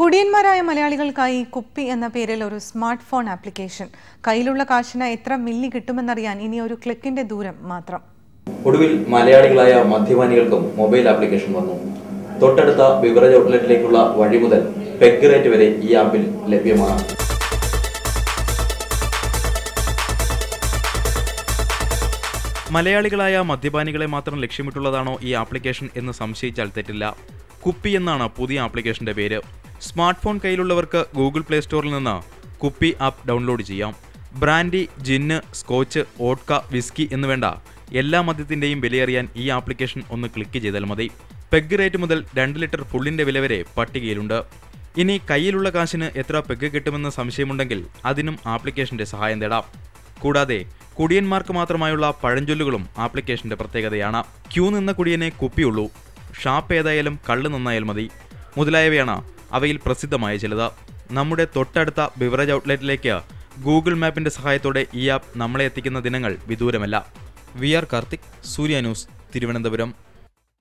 കുടിയന്മാരായ മലയാളികൾക്കായി കുപ്പി എന്ന പേരിൽ ഒരു സ്മാർട്ട് ഫോൺ ആപ്ലിക്കേഷൻ. കയ്യിലുള്ള കാശിന് എത്ര മില്ലി കിട്ടുമെന്നറിയാൻ ഇനി ഒരു ക്ലിക്കിന്റെ ദൂരം മാത്രം. ഒടുവിൽ മലയാളികളായ മദ്യപാനികൾക്കും മൊബൈൽ ആപ്ലിക്കേഷൻ വന്നു. തൊട്ടടുത്ത ബിവറേജ് ഔട്ട്ലെറ്റിലേക്കുള്ള വഴി മുതൽ പെഗ് റേറ്റ് വരെ ഈ ആപ്പിൽ ലഭ്യമാണ്. മലയാളികളായ മദ്യപാനികളെ മാത്രം ലക്ഷ്യമിട്ടുള്ളതാണോ ഈ ആപ്ലിക്കേഷൻ എന്ന് സംശയിച്ചാൽ തെറ്റില്ല. കുപ്പി എന്നാണ് പുതിയ ആപ്ലിക്കേഷന്റെ പേര്. സ്മാർട്ട് ഫോൺ കയ്യിലുള്ളവർക്ക് ഗൂഗിൾ പ്ലേ സ്റ്റോറിൽ നിന്ന് കുപ്പി ആപ്പ് ഡൗൺലോഡ് ചെയ്യാം. ബ്രാൻഡി, ജിന്ന്, സ്കോച്ച്, വോഡ്ക, വിസ്കി എന്നുവേണ്ട എല്ലാ മദ്യത്തിന്റെയും വിലയറിയാൻ ഈ ആപ്ലിക്കേഷൻ ഒന്ന് ക്ലിക്ക് ചെയ്താൽ മതി. പെഗ് റേറ്റ് മുതൽ 2 ലിറ്റർ ഫുള്ളിന്റെ വില വരെ പട്ടികയിലുണ്ട്. ഇനി കയ്യിലുള്ള കാശിന് എത്ര പെഗ് കിട്ടുമെന്ന് സംശയമുണ്ടെങ്കിൽ അതിനും ആപ്ലിക്കേഷന്റെ സഹായം തേടാം. കൂടാതെ കുടിയന്മാർക്ക് മാത്രമായുള്ള പഴഞ്ചൊല്ലുകളും ആപ്ലിക്കേഷന്റെ പ്രത്യേകതയാണ്. ക്യൂ നിന്ന കുടിയനെ കുപ്പിയുള്ളൂ, ഷാപ്പ് ഏതായാലും കള്ള് നന്നായാൽ മതി മുതലായവയാണ് അവയിൽ പ്രസിദ്ധമായ ചിലത്. നമ്മുടെ തൊട്ടടുത്ത ബിവറേജ് ഔട്ട്ലെറ്റിലേക്ക് ഗൂഗിൾ മാപ്പിന്റെ സഹായത്തോടെ ഈ ആപ്പ് നമ്മളെ എത്തിക്കുന്ന ദിനങ്ങൾ വിദൂരമല്ല. VR കാർത്തിക്, സൂര്യ ന്യൂസ്, തിരുവനന്തപുരം.